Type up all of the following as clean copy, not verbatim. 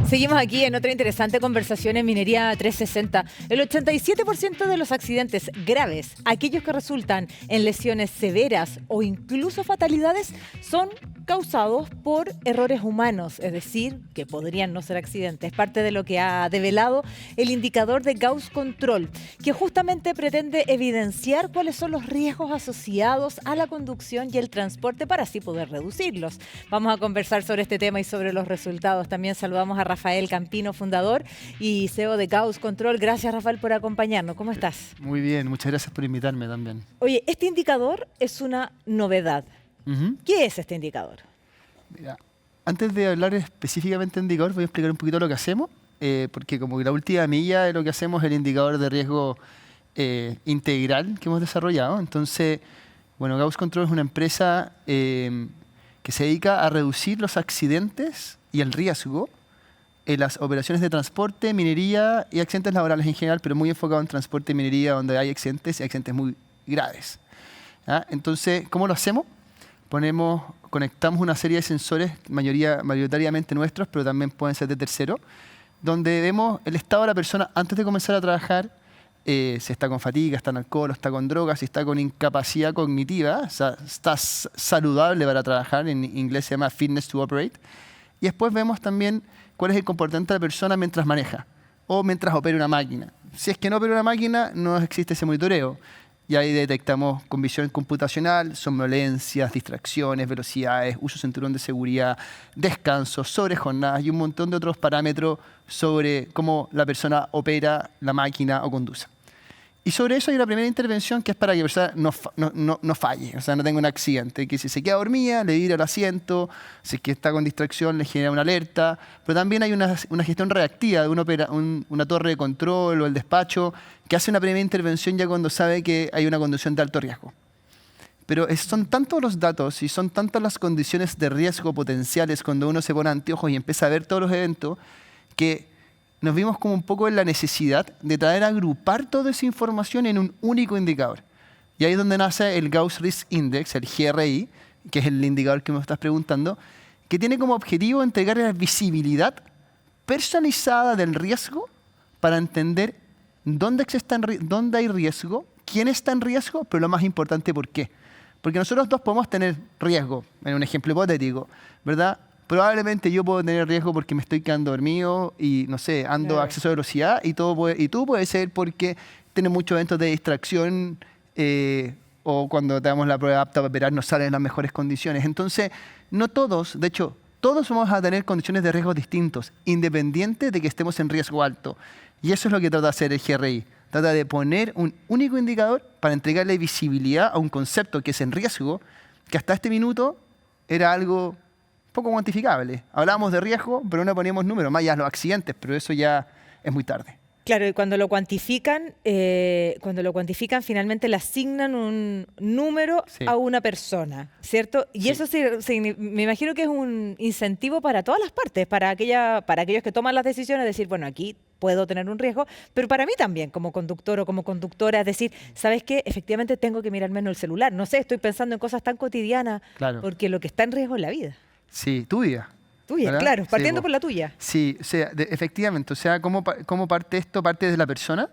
Seguimos aquí en otra interesante conversación en Minería 360. El 87% de los accidentes graves, aquellos que resultan en lesiones severas o incluso fatalidades, son causados por errores humanos, es decir, que podrían no ser accidentes. Parte de lo que ha develado el indicador de Gauss Control, que justamente pretende evidenciar cuáles son los riesgos asociados a la conducción y el transporte para así poder reducirlos. Vamos a conversar sobre este tema y sobre los resultados. También saludamos a Rafael Campino, fundador y CEO de Gauss Control. Gracias, Rafael, por acompañarnos. ¿Cómo estás? Muy bien, muchas gracias por invitarme también. Oye, este indicador es una novedad. ¿Qué es este indicador? Mira, antes de hablar específicamente de indicador, voy a explicar un poquito lo que hacemos, porque como que la última milla de lo que hacemos es el indicador de riesgo integral que hemos desarrollado. Entonces, bueno, Gauss Control es una empresa que se dedica a reducir los accidentes y el riesgo en las operaciones de transporte, minería y accidentes laborales en general, pero muy enfocado en transporte y minería, donde hay accidentes y accidentes muy graves. ¿Ya? Entonces, ¿cómo lo hacemos? Conectamos una serie de sensores, mayoritariamente nuestros, pero también pueden ser de terceros, donde vemos el estado de la persona antes de comenzar a trabajar, si está con fatiga, está en alcohol, está con drogas, si está con incapacidad cognitiva, o sea, está saludable para trabajar, en inglés se llama fitness to operate. Y después vemos también cuál es el comportamiento de la persona mientras maneja o mientras opera una máquina. Si es que no opera una máquina, no existe ese monitoreo. Y ahí detectamos con visión computacional, somnolencias, distracciones, velocidades, uso de cinturón de seguridad, descanso, sobre jornadas y un montón de otros parámetros sobre cómo la persona opera la máquina o conduce. Y sobre eso hay una primera intervención que es para que la persona no falle, o sea, no tenga un accidente. Que si se queda dormida, le vibra el asiento, si es que está con distracción, le genera una alerta. Pero también hay una gestión reactiva de una torre de control o el despacho que hace una primera intervención ya cuando sabe que hay una conducción de alto riesgo. Pero son tantos los datos y son tantas las condiciones de riesgo potenciales cuando uno se pone anteojos y empieza a ver todos los eventos que nos vimos como un poco en la necesidad de tratar a agrupar toda esa información en un único indicador. Y ahí es donde nace el Gauss Risk Index, el GRI, que es el indicador que me estás preguntando, que tiene como objetivo entregar la visibilidad personalizada del riesgo para entender dónde hay riesgo, quién está en riesgo, pero lo más importante, ¿por qué? Porque nosotros dos podemos tener riesgo, en un ejemplo hipotético, ¿verdad? Probablemente yo puedo tener riesgo porque me estoy quedando dormido y, no sé, ando a exceso de velocidad y tú puedes ser porque tienes muchos eventos de distracción o cuando te damos la prueba apta para operar no salen en las mejores condiciones. Entonces, no todos, de hecho, todos vamos a tener condiciones de riesgo distintos, independiente de que estemos en riesgo alto. Y eso es lo que trata de hacer el GRI. Trata de poner un único indicador para entregarle visibilidad a un concepto que es en riesgo, que hasta este minuto era algo poco cuantificable. Hablábamos de riesgo, pero no poníamos números, más allá de los accidentes, pero eso ya es muy tarde. Claro, y cuando lo cuantifican, finalmente le asignan un número a una persona, ¿cierto? Y eso me imagino que es un incentivo para todas las partes, para aquellos que toman las decisiones, decir, bueno, aquí puedo tener un riesgo, pero para mí también, como conductor o como conductora, es decir, ¿sabes qué? Efectivamente tengo que mirar menos el celular. No sé, estoy pensando en cosas tan cotidianas, porque lo que está en riesgo es la vida. Sí, tu vida. Tuya, ¿verdad? Claro, partiendo por la tuya. Sí, o sea, efectivamente, o sea, ¿cómo parte esto? Parte desde la persona,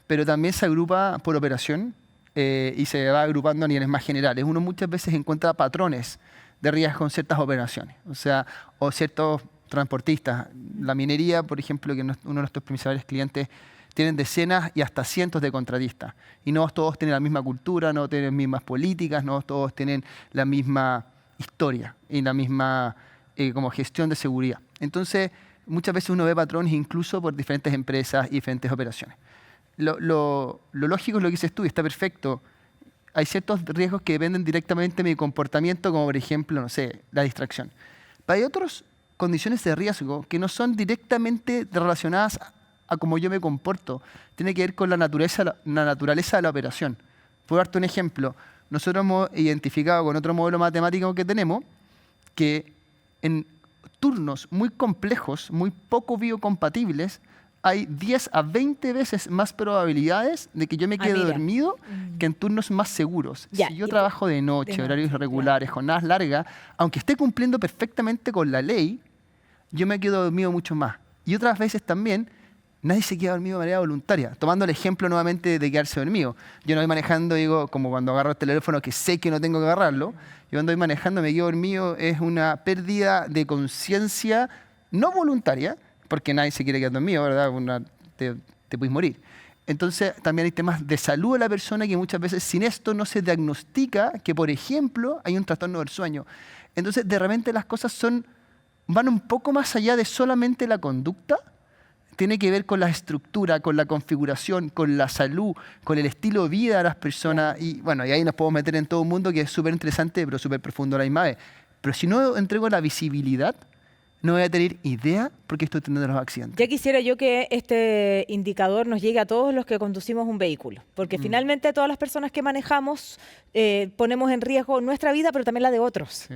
pero también se agrupa por operación y se va agrupando a niveles más generales. Uno muchas veces encuentra patrones de riesgo en ciertas operaciones, o sea, o ciertos transportistas. La minería, por ejemplo, que uno de nuestros principales clientes, tienen decenas y hasta cientos de contratistas. Y no todos tienen la misma cultura, no tienen las mismas políticas, no todos tienen la misma historia y la misma como gestión de seguridad. Entonces, muchas veces uno ve patrones incluso por diferentes empresas y diferentes operaciones. Lo lógico es lo que dices tú y está perfecto. Hay ciertos riesgos que dependen directamente de mi comportamiento, como por ejemplo, no sé, la distracción. Pero hay otras condiciones de riesgo que no son directamente relacionadas a cómo yo me comporto. Tiene que ver con la naturaleza de la operación. Puedo darte un ejemplo. Nosotros hemos identificado con otro modelo matemático que tenemos que en turnos muy complejos, muy poco biocompatibles, hay 10 a 20 veces más probabilidades de que yo me quede dormido que en turnos más seguros. Si yo trabajo de noche, horarios irregulares, jornadas largas, aunque esté cumpliendo perfectamente con la ley, yo me quedo dormido mucho más. Y otras veces también, nadie se queda dormido de manera voluntaria. Tomando el ejemplo nuevamente de quedarse dormido. Yo no voy manejando, digo, como cuando agarro el teléfono que sé que no tengo que agarrarlo. Yo cuando voy manejando me quedo dormido, es una pérdida de conciencia no voluntaria, porque nadie se quiere quedar dormido, ¿verdad? Te puedes morir. Entonces, también hay temas de salud de la persona que muchas veces sin esto no se diagnostica que, por ejemplo, hay un trastorno del sueño. Entonces, de repente las cosas van un poco más allá de solamente la conducta. Tiene que ver con la estructura, con la configuración, con la salud, con el estilo de vida de las personas. Y bueno, y ahí nos podemos meter en todo un mundo que es súper interesante, pero súper profundo a la misma vez. Pero si no entrego la visibilidad, no voy a tener idea por qué estoy teniendo los accidentes. Ya quisiera yo que este indicador nos llegue a todos los que conducimos un vehículo, porque finalmente todas las personas que manejamos ponemos en riesgo nuestra vida, pero también la de otros. Sí.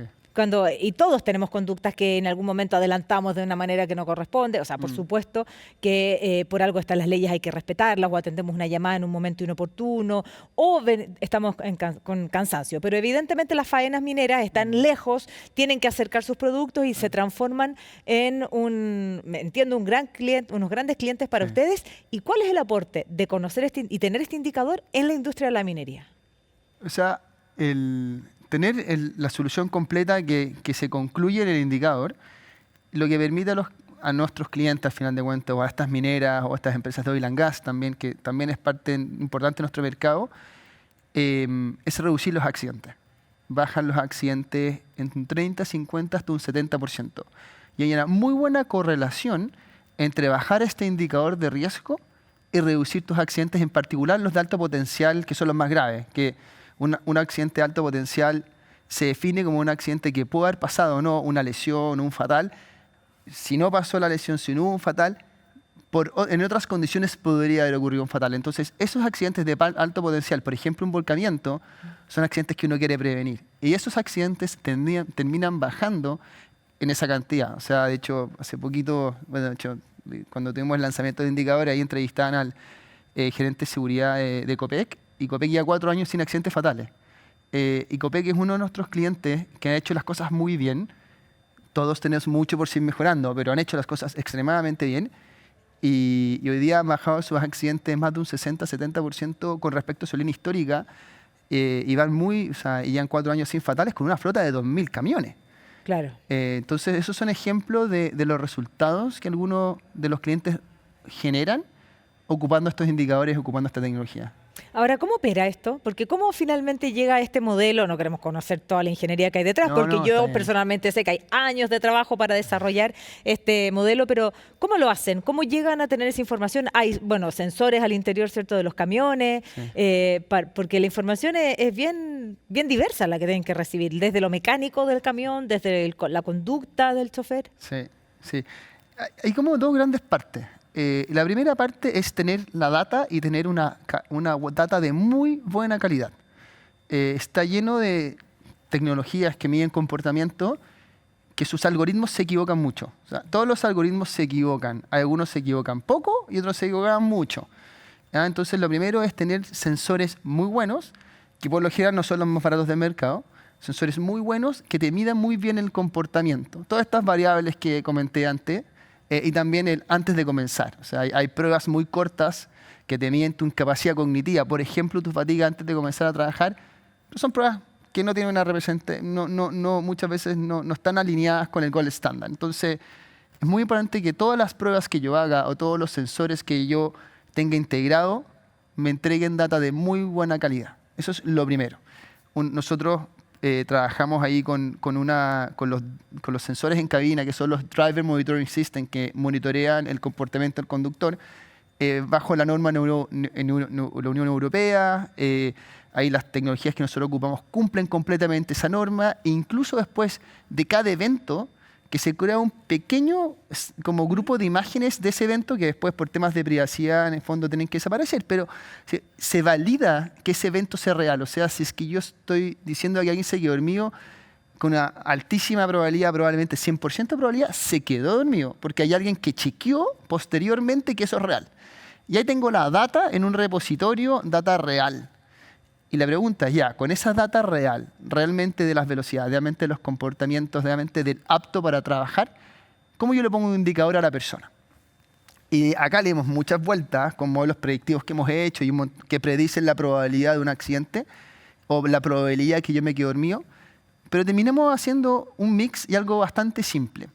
Y todos tenemos conductas que en algún momento adelantamos de una manera que no corresponde. O sea, por supuesto que por algo están las leyes, hay que respetarlas, o atendemos una llamada en un momento inoportuno, o estamos con cansancio. Pero evidentemente las faenas mineras están lejos, tienen que acercar sus productos y se transforman en unos grandes clientes para ustedes. ¿Y cuál es el aporte de conocer y tener este indicador en la industria de la minería? O sea, tener la solución completa que se concluye en el indicador, lo que permite a nuestros clientes, al final de cuentas, o a estas mineras, o a estas empresas de oil and gas también, que también es parte importante de nuestro mercado, es reducir los accidentes. Bajan los accidentes en un 30, 50, hasta un 70%. Y hay una muy buena correlación entre bajar este indicador de riesgo y reducir tus accidentes, en particular los de alto potencial, que son los más graves, que un accidente de alto potencial se define como un accidente que puede haber pasado o no, una lesión, un fatal. Si no pasó la lesión, si no hubo un fatal, en otras condiciones podría haber ocurrido un fatal. Entonces, esos accidentes de alto potencial, por ejemplo, un volcamiento, son accidentes que uno quiere prevenir. Y esos accidentes terminan bajando en esa cantidad. O sea, de hecho, hace poquito, bueno, de hecho, cuando tuvimos el lanzamiento de indicadores, ahí entrevistaban al gerente de seguridad de Copec, y Copec lleva 4 años sin accidentes fatales. Y Copec es uno de nuestros clientes que ha hecho las cosas muy bien. Todos tenemos mucho por seguir mejorando, pero han hecho las cosas extremadamente bien. Y hoy día han bajado sus accidentes más de un 60-70% con respecto a su línea histórica. Y van y llevan 4 años sin fatales con una flota de 2.000 camiones. Claro. Entonces, esos son ejemplos de los resultados que algunos de los clientes generan ocupando estos indicadores, ocupando esta tecnología. Ahora, ¿cómo opera esto? Porque ¿cómo finalmente llega a este modelo? No queremos conocer toda la ingeniería que hay detrás, porque yo personalmente sé que hay años de trabajo para desarrollar este modelo, pero ¿cómo lo hacen? ¿Cómo llegan a tener esa información? Hay, bueno, sensores al interior, ¿cierto?, de los camiones, porque la información es bien diversa la que tienen que recibir, desde lo mecánico del camión, desde la conducta del chofer. Sí, sí. Hay como 2 grandes partes. La primera parte es tener la data y tener una data de muy buena calidad. Está lleno de tecnologías que miden comportamiento, que sus algoritmos se equivocan mucho. O sea, todos los algoritmos se equivocan. Algunos se equivocan poco y otros se equivocan mucho. ¿Ya? Entonces, lo primero es tener sensores muy buenos, que por lo general no son los más baratos del mercado, sensores muy buenos que te midan muy bien el comportamiento. Todas estas variables que comenté antes, y también antes de comenzar. O sea, hay pruebas muy cortas que te miden tu capacidad cognitiva. Por ejemplo, tu fatiga antes de comenzar a trabajar. Son pruebas que no tienen una representación, muchas veces no están alineadas con el gold standard. Entonces, es muy importante que todas las pruebas que yo haga o todos los sensores que yo tenga integrado me entreguen data de muy buena calidad. Eso es lo primero. Nosotros trabajamos ahí con los sensores en cabina, que son los Driver Monitoring System, que monitorean el comportamiento del conductor bajo la norma en la Unión Europea. Ahí las tecnologías que nosotros ocupamos cumplen completamente esa norma. E incluso después de cada evento, que se crea un pequeño como grupo de imágenes de ese evento que después por temas de privacidad en el fondo tienen que desaparecer, pero se valida que ese evento sea real. O sea, si es que yo estoy diciendo que alguien se quedó dormido, con una altísima probabilidad, probablemente 100% de probabilidad, se quedó dormido, porque hay alguien que chequeó posteriormente que eso es real. Y ahí tengo la data en un repositorio, data real. Y la pregunta es con esa data real, realmente de las velocidades, realmente de los comportamientos, realmente del apto para trabajar, ¿cómo yo le pongo un indicador a la persona? Y acá le dimos muchas vueltas con modelos predictivos que hemos hecho y que predicen la probabilidad de un accidente o la probabilidad que yo me quede dormido. Pero terminamos haciendo un mix y algo bastante simple.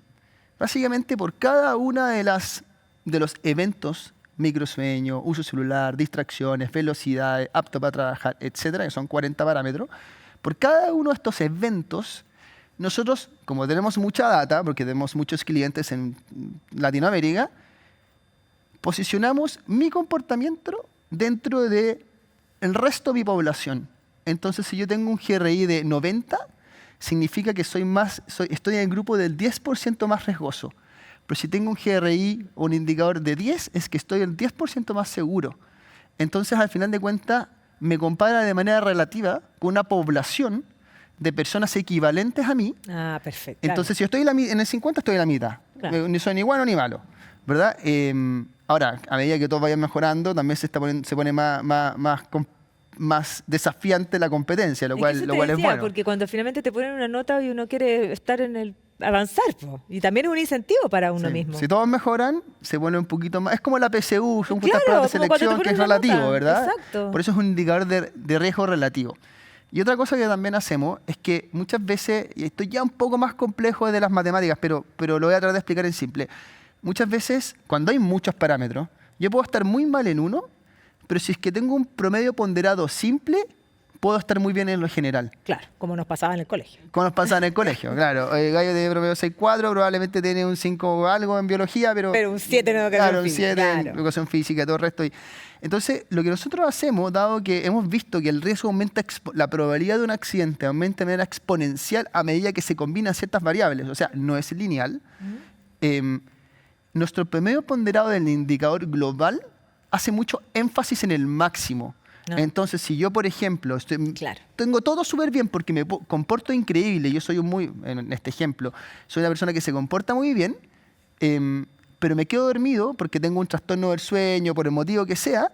Básicamente, por cada una de los eventos, microsueño, uso celular, distracciones, velocidades, apto para trabajar, etcétera, que son 40 parámetros, por cada uno de estos eventos, nosotros, como tenemos mucha data, porque tenemos muchos clientes en Latinoamérica, posicionamos mi comportamiento dentro del resto de mi población. Entonces, si yo tengo un GRI de 90, significa que estoy en el grupo del 10% más riesgoso. Pero si tengo un GRI o un indicador de 10, es que estoy el 10% más seguro. Entonces, al final de cuentas, me compara de manera relativa con una población de personas equivalentes a mí. Ah, perfecto. Entonces, si yo estoy en el 50, estoy en la mitad. Claro. Ni soy ni bueno ni malo, ¿verdad? Ahora, a medida que todos vayan mejorando, también se pone más desafiante la competencia, lo cual es bueno. Porque cuando finalmente te ponen una nota y uno quiere estar avanzar, y también es un incentivo para uno mismo. Si todos mejoran, se pone un poquito más. Es como la PSU, son claro, pruebas de selección que es relativo, nota. ¿verdad? Exacto. Por eso es un indicador de riesgo relativo. Y otra cosa que también hacemos es que muchas veces, y esto ya un poco más complejo de las matemáticas, pero lo voy a tratar de explicar en simple. Muchas veces, cuando hay muchos parámetros, yo puedo estar muy mal en uno, pero si es que tengo un promedio ponderado simple, puedo estar muy bien en lo general. Claro, como nos pasaba en el colegio. Como nos pasaba en el colegio, claro. El gallo de promedio 6.4 probablemente tiene un 5 o algo en biología, pero un 7 en educación física. Claro, un 7 en educación física, todo el resto. Entonces, lo que nosotros hacemos, dado que hemos visto que el riesgo aumenta, la probabilidad de un accidente aumenta de manera exponencial a medida que se combinan ciertas variables, o sea, no es lineal, nuestro promedio ponderado del indicador global hace mucho énfasis en el máximo. No. Entonces, si yo, por ejemplo, tengo todo súper bien porque me comporto increíble, yo soy en este ejemplo, soy una persona que se comporta muy bien, pero me quedo dormido porque tengo un trastorno del sueño, por el motivo que sea,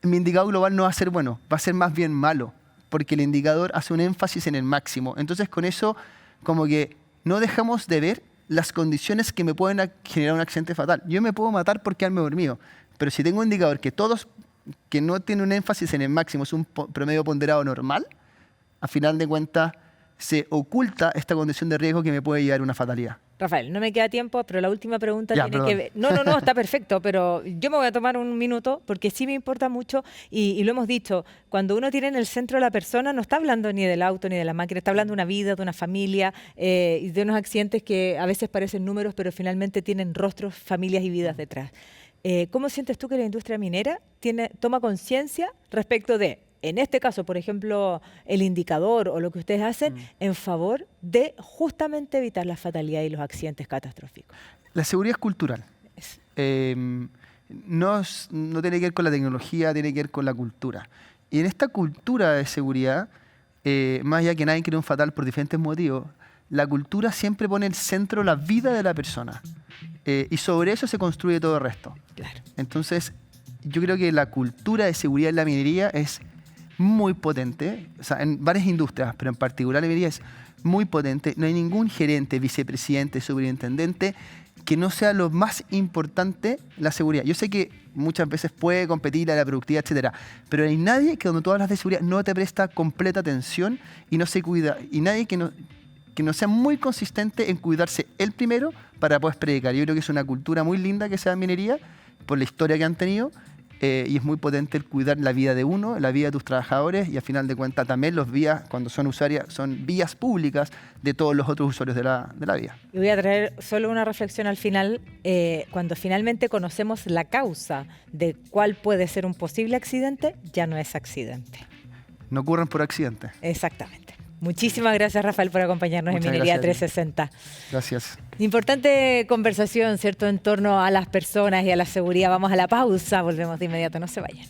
mi indicador global no va a ser bueno, va a ser más bien malo, porque el indicador hace un énfasis en el máximo. Entonces, con eso, como que no dejamos de ver las condiciones que me pueden generar un accidente fatal. Yo me puedo matar por quedarme dormido, pero si tengo un indicador que no tiene un énfasis en el máximo, es un promedio ponderado normal, a final de cuentas se oculta esta condición de riesgo que me puede llevar a una fatalidad. Rafael, no me queda tiempo, pero la última pregunta tiene que ver... No, está perfecto, pero yo me voy a tomar un minuto porque sí me importa mucho y lo hemos dicho, cuando uno tiene en el centro a la persona, no está hablando ni del auto ni de la máquina, está hablando de una vida, de una familia y de unos accidentes que a veces parecen números, pero finalmente tienen rostros, familias y vidas detrás. ¿Cómo sientes tú que la industria minera toma conciencia respecto de, en este caso, por ejemplo, el indicador o lo que ustedes hacen en favor de justamente evitar la fatalidad y los accidentes catastróficos? La seguridad es cultural. No tiene que ver con la tecnología, tiene que ver con la cultura. Y en esta cultura de seguridad, más allá que nadie quiere un fatal por diferentes motivos, la cultura siempre pone en el centro la vida de la persona. Y sobre eso se construye todo el resto. Claro. Entonces, yo creo que la cultura de seguridad en la minería es muy potente. O sea, en varias industrias, pero en particular la minería es muy potente. No hay ningún gerente, vicepresidente, superintendente que no sea lo más importante la seguridad. Yo sé que muchas veces puede competir a la productividad, etcétera, pero hay nadie que cuando tú hablas de seguridad no te presta completa atención y no se cuida. Y nadie que no sea muy consistente en cuidarse él primero para poder predicar. Yo creo que es una cultura muy linda que se da en minería por la historia que han tenido y es muy potente el cuidar la vida de uno, la vida de tus trabajadores y al final de cuentas también los vías, cuando son vías públicas de todos los otros usuarios de la vía. Y voy a traer solo una reflexión al final. Cuando finalmente conocemos la causa de cuál puede ser un posible accidente, ya no es accidente. No ocurren por accidente. Exactamente. Muchísimas gracias, Rafael, por acompañarnos en Minería 360. Gracias. Importante conversación, ¿cierto?, en torno a las personas y a la seguridad. Vamos a la pausa, volvemos de inmediato, no se vayan.